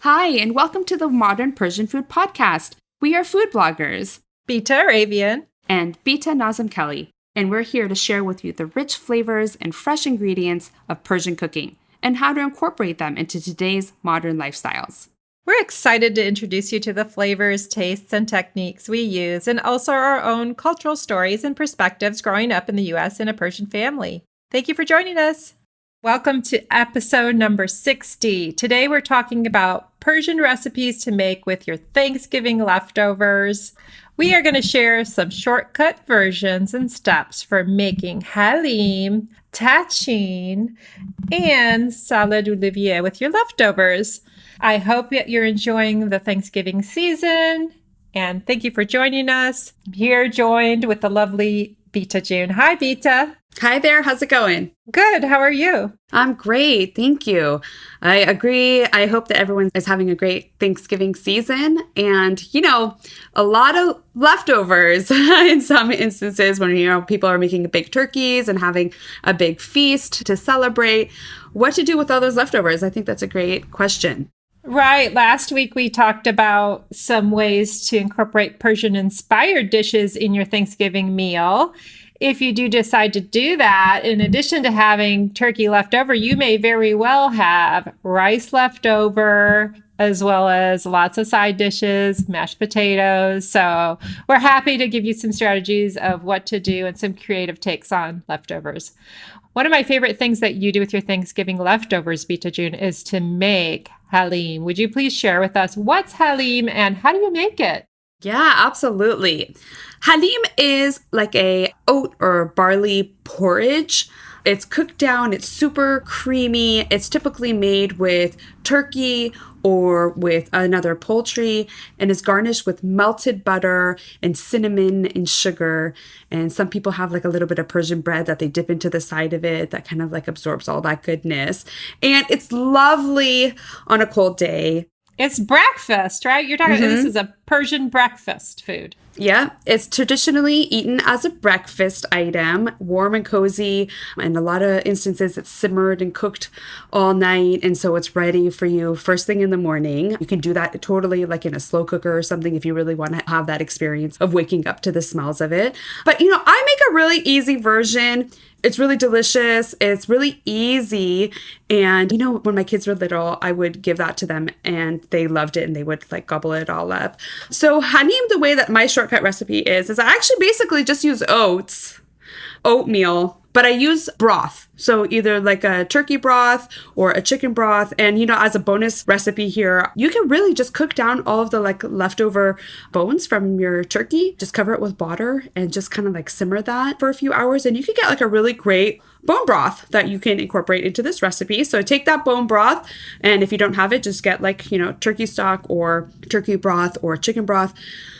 Hi, and welcome to the Modern Persian Food Podcast. We are food bloggers, Bita Arabian, and Bita Nazim Kelly, and we're here to share with you the rich flavors and fresh ingredients of Persian cooking and how to incorporate them into today's modern lifestyles. We're excited to introduce you to the flavors, tastes, and techniques we use, and also our own cultural stories and perspectives growing up in the U.S. in a Persian family. Thank you for joining us. Welcome to episode number 60. Today we're talking about Persian recipes to make with your Thanksgiving leftovers. We are going to share some shortcut versions and steps for making Haleem, Tahchin, and salad olivier with your leftovers. I hope that you're enjoying the Thanksgiving season, and thank you for joining us. I'm here joined with the lovely Bita June. Hi, Bita. Hi there, how's it going? Good, how are you? I'm great, thank you. I agree. I hope that everyone is having a great Thanksgiving season and, a lot of leftovers in some instances when, people are making big turkeys and having a big feast to celebrate. What to do with all those leftovers? I think that's a great question. Right. Last week, we talked about some ways to incorporate Persian-inspired dishes in your Thanksgiving meal. If you do decide to do that, in addition to having turkey left over, you may very well have rice left over, as well as lots of side dishes, mashed potatoes. So we're happy to give you some strategies of what to do and some creative takes on leftovers. One of my favorite things that you do with your Thanksgiving leftovers, Bita June, is to make Haleem. Would you please share with us what's Haleem and how do you make it? Yeah, absolutely. Haleem is like a oat or barley porridge. It's cooked down. It's super creamy. It's typically made with turkey or with another poultry and is garnished with melted butter and cinnamon and sugar. And some people have like a little bit of Persian bread that they dip into the side of it that kind of like absorbs all that goodness. And it's lovely on a cold day. It's breakfast, right? You're talking, This is a Persian breakfast food. Yeah, it's traditionally eaten as a breakfast item, warm and cozy. In a lot of instances, it's simmered and cooked all night. And so it's ready for you first thing in the morning. You can do that totally like in a slow cooker or something if you really want to have that experience of waking up to the smells of it. But, I make a really easy version. It's really delicious. It's really easy. And, when my kids were little, I would give that to them and they loved it and they would like gobble it all up. So Haleem, the way that my shortcut recipe is I actually basically just use oatmeal, but I use broth. So either like a turkey broth or a chicken broth. And, as a bonus recipe here, you can really just cook down all of the like leftover bones from your turkey. Just cover it with water and just kind of like simmer that for a few hours. And you can get like a really great bone broth that you can incorporate into this recipe. So take that bone broth. And if you don't have it, just get like, turkey stock or turkey broth or chicken broth.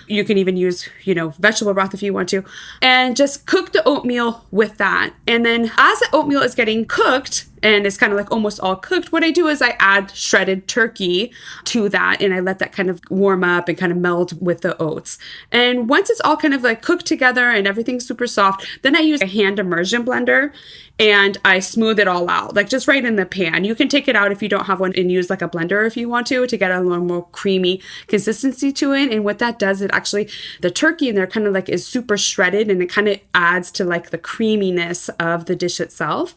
You can even use, vegetable broth if you want to, and just cook the oatmeal with that. And then as the oatmeal is getting cooked and it's kind of like almost all cooked, what I do is I add shredded turkey to that and I let that kind of warm up and kind of meld with the oats. And once it's all kind of like cooked together and everything's super soft, then I use a hand immersion blender and I smooth it all out, like just right in the pan. You can take it out if you don't have one and use like a blender if you want to get a little more creamy consistency to it. And what that does, it actually, the turkey in there kind of like is super shredded and it kind of adds to like the creaminess of the dish itself.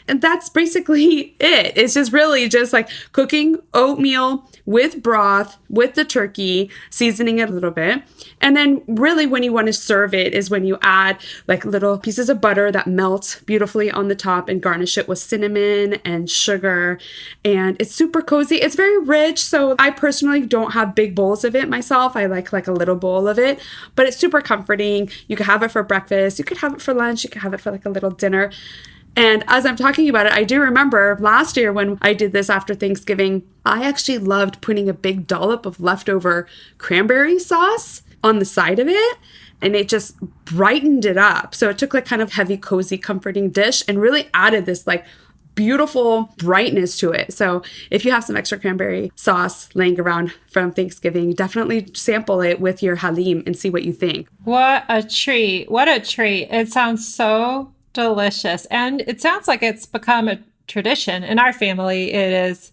And that's basically it. It's just really just like cooking oatmeal with broth, with the turkey, seasoning it a little bit. And then really when you want to serve it is when you add like little pieces of butter that melt beautifully on the top and garnish it with cinnamon and sugar. And it's super cozy. It's very rich. So I personally don't have big bowls of it myself. I like a little bowl of it, but it's super comforting. You could have it for breakfast. You could have it for lunch. You could have it for like a little dinner. And as I'm talking about it, I do remember last year when I did this after Thanksgiving, I actually loved putting a big dollop of leftover cranberry sauce on the side of it. And it just brightened it up. So it took like kind of heavy, cozy, comforting dish and really added this like beautiful brightness to it. So if you have some extra cranberry sauce laying around from Thanksgiving, definitely sample it with your Haleem and see what you think. What a treat. What a treat. It sounds so delicious. And it sounds like it's become a tradition. In our family, it is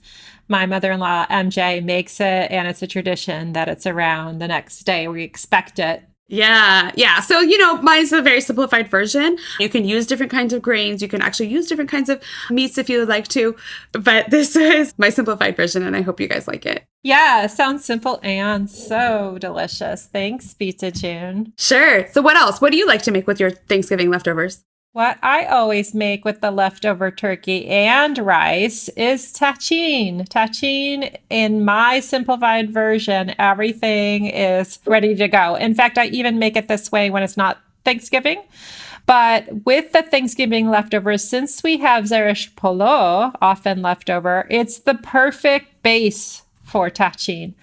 My mother-in-law, MJ, makes it, and it's a tradition that it's around the next day. We expect it. Yeah. Yeah. So, mine's a very simplified version. You can use different kinds of grains. You can actually use different kinds of meats if you would like to. But this is my simplified version, and I hope you guys like it. Yeah, sounds simple and so delicious. Thanks, Pizza June. Sure. So what else? What do you like to make with your Thanksgiving leftovers? What I always make with the leftover turkey and rice is tahchin. Tahchin, in my simplified version, everything is ready to go. In fact, I even make it this way when it's not Thanksgiving. But with the Thanksgiving leftovers, since we have zereshk polo often leftover, it's the perfect base for tahchin.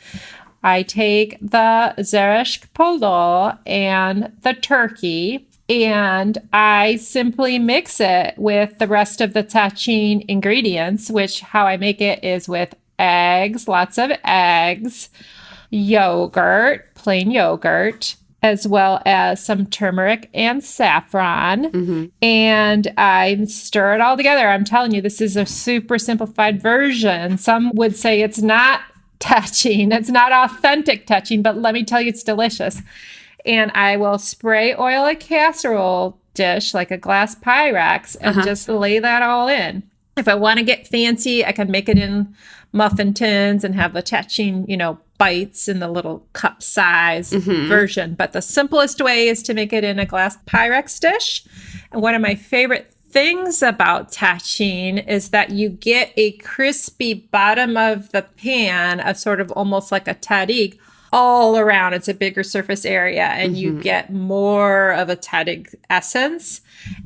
I take the zereshk polo and the turkey, and I simply mix it with the rest of the tahchin ingredients, which how I make it is with eggs, lots of eggs, yogurt, plain yogurt, as well as some turmeric and saffron. And I stir it all together. I'm telling you, this is a super simplified version. Some would say it's not tahchin. It's not authentic tahchin, but let me tell you, it's delicious. And I will spray oil a casserole dish, like a glass pyrex, and just lay that all in. If I want to get fancy, I can make it in muffin tins and have the tahchin, bites in the little cup size version. But the simplest way is to make it in a glass pyrex dish. And one of my favorite things about tahchin is that you get a crispy bottom of the pan of sort of almost like a tahdig all around. It's a bigger surface area, and you get more of a tahdig essence.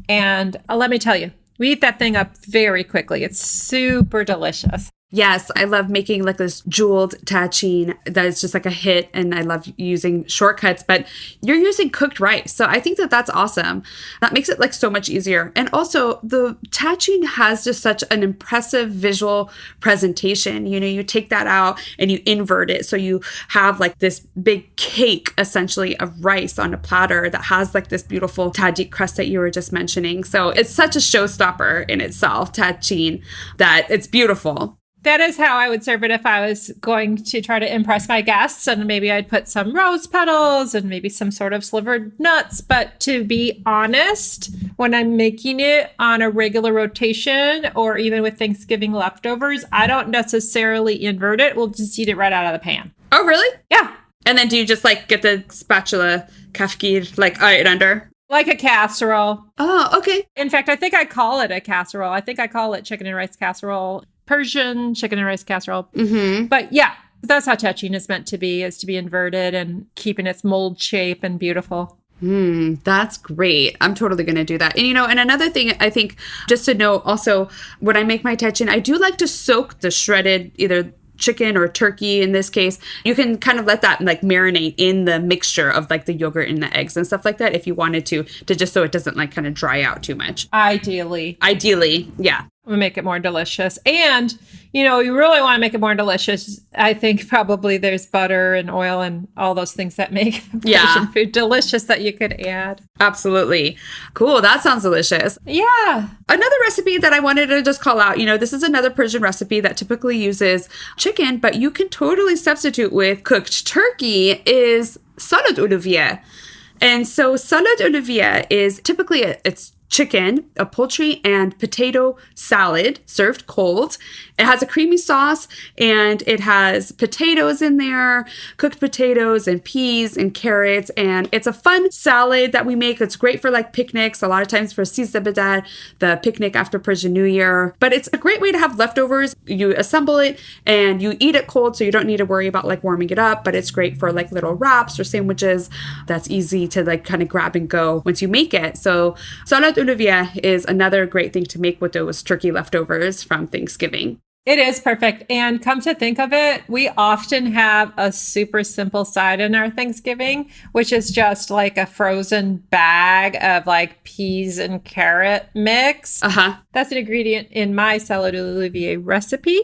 And let me tell you, we eat that thing up very quickly. It's super delicious. Yes, I love making like this jeweled tahchin that is just like a hit, and I love using shortcuts, but you're using cooked rice. So I think that that's awesome. That makes it like so much easier. And also the tahchin has just such an impressive visual presentation. You take that out and you invert it. So you have like this big cake essentially of rice on a platter that has like this beautiful tahdig crust that you were just mentioning. So it's such a showstopper in itself, tahchin, that it's beautiful. That is how I would serve it if I was going to try to impress my guests. And maybe I'd put some rose petals and maybe some sort of slivered nuts. But to be honest, when I'm making it on a regular rotation or even with Thanksgiving leftovers, I don't necessarily invert it. We'll just eat it right out of the pan. Oh, really? Yeah. And then do you just like get the spatula kafkir, like right under? Like a casserole. Oh, okay. In fact, I think I call it a casserole. I think I call it chicken and rice casserole. Persian chicken and rice casserole. But yeah, that's how tahchin is meant to be, is to be inverted and keeping its mold shape and beautiful. That's great. I'm totally going to do that. And, and another thing I think just to know also, when I make my tahchin, I do like to soak the shredded either chicken or turkey in this case. You can kind of let that like marinate in the mixture of like the yogurt and the eggs and stuff like that if you wanted to just so it doesn't like kind of dry out too much. Ideally, yeah. We'll make it more delicious. And, you really want to make it more delicious. I think probably there's butter and oil and all those things that make Persian food delicious that you could add. Absolutely. Cool. That sounds delicious. Yeah. Another recipe that I wanted to just call out, this is another Persian recipe that typically uses chicken, but you can totally substitute with cooked turkey, is salad olivier. And so salad olivier is typically it's chicken, a poultry, and potato salad served cold. It has a creamy sauce, and it has potatoes in there, cooked potatoes and peas and carrots. And it's a fun salad that we make. It's great for like picnics, a lot of times for Sizabedar, the picnic after Persian New Year. But it's a great way to have leftovers. You assemble it and you eat it cold, so you don't need to worry about like warming it up. But it's great for like little wraps or sandwiches. That's easy to like kind of grab and go once you make it. So salad olivier is another great thing to make with those turkey leftovers from Thanksgiving. It is perfect. And come to think of it, we often have a super simple side in our Thanksgiving, which is just like a frozen bag of like peas and carrot mix. That's an ingredient in my salad olivier recipe.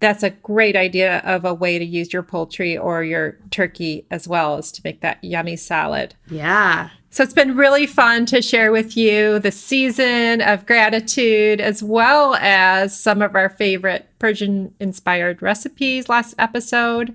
That's a great idea of a way to use your poultry or your turkey as well, as to make that yummy salad. Yeah. So it's been really fun to share with you the season of gratitude, as well as some of our favorite Persian-inspired recipes last episode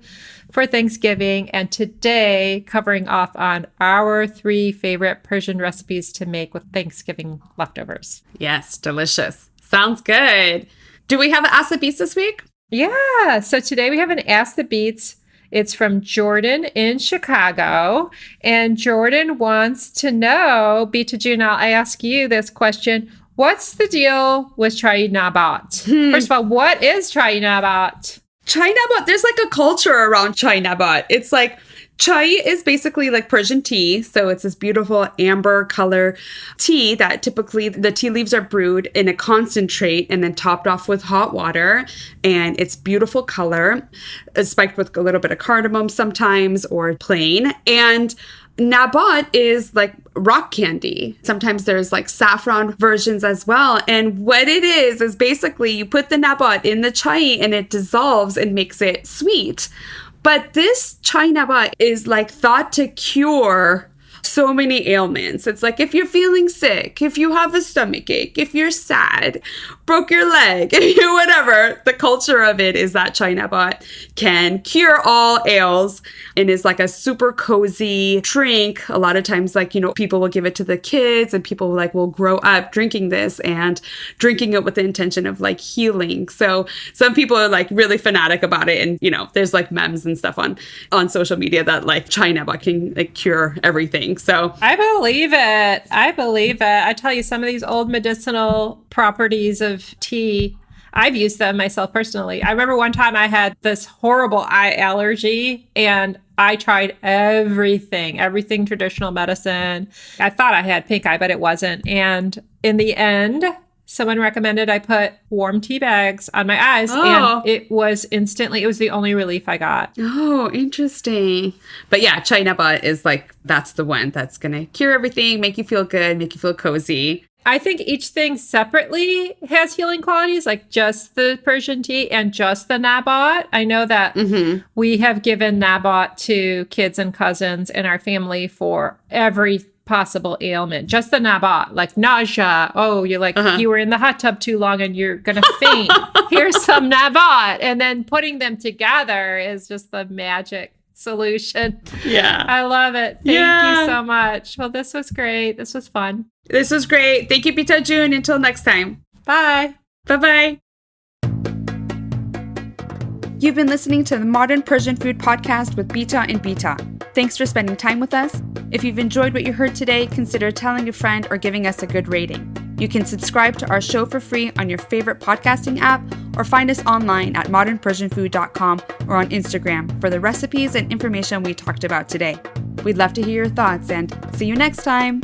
for Thanksgiving. And today, covering off on our 3 favorite Persian recipes to make with Thanksgiving leftovers. Yes, delicious. Sounds good. Do we have an Ask the Beats this week? Yeah. So today we have an Ask the Beats. It's from Jordan in Chicago. And Jordan wants to know, Bita June, I'll ask you this question. What's the deal with chai nabat? First of all, what is chai nabat? Chai nabat, there's like a culture around chai nabat. It's like chai is basically like Persian tea. So it's this beautiful amber color tea that typically the tea leaves are brewed in a concentrate and then topped off with hot water. And it's beautiful color. It's spiked with a little bit of cardamom sometimes or plain. And nabat is like rock candy. Sometimes there's like saffron versions as well. And what it is basically you put the nabat in the chai and it dissolves and makes it sweet. But this chai nabat is like thought to cure so many ailments. It's like if you're feeling sick, if you have a stomach ache, if you're sad, broke your leg, whatever, the culture of it is that chai nabat can cure all ails and is like a super cozy drink. A lot of times, like, people will give it to the kids and people will grow up drinking this and drinking it with the intention of like healing. So some people are like really fanatic about it. And, there's like memes and stuff on social media that like chai nabat can like cure everything. So I believe it. I tell you, some of these old medicinal properties of tea, I've used them myself personally. I remember one time I had this horrible eye allergy and I tried everything traditional medicine. I thought I had pink eye, but it wasn't. And in the end, someone recommended I put warm tea bags on my eyes, and it was the only relief I got. Oh, interesting. But yeah, chai nabat is like, that's the one that's going to cure everything, make you feel good, make you feel cozy. I think each thing separately has healing qualities, like just the Persian tea and just the nabat. I know that we have given nabat to kids and cousins in our family for every possible ailment. Just the nabat, like nausea. Oh, you're like, you were in the hot tub too long and you're going to faint. Here's some nabat. And then putting them together is just the magic solution. Yeah. I love it. Thank you so much. Well, this was great. This was fun. This was great. Thank you, Bita June. Until next time. Bye. Bye-bye. You've been listening to the Modern Persian Food Podcast with Bita and Bita. Thanks for spending time with us. If you've enjoyed what you heard today, consider telling a friend or giving us a good rating. You can subscribe to our show for free on your favorite podcasting app or find us online at modernpersianfood.com or on Instagram for the recipes and information we talked about today. We'd love to hear your thoughts and see you next time.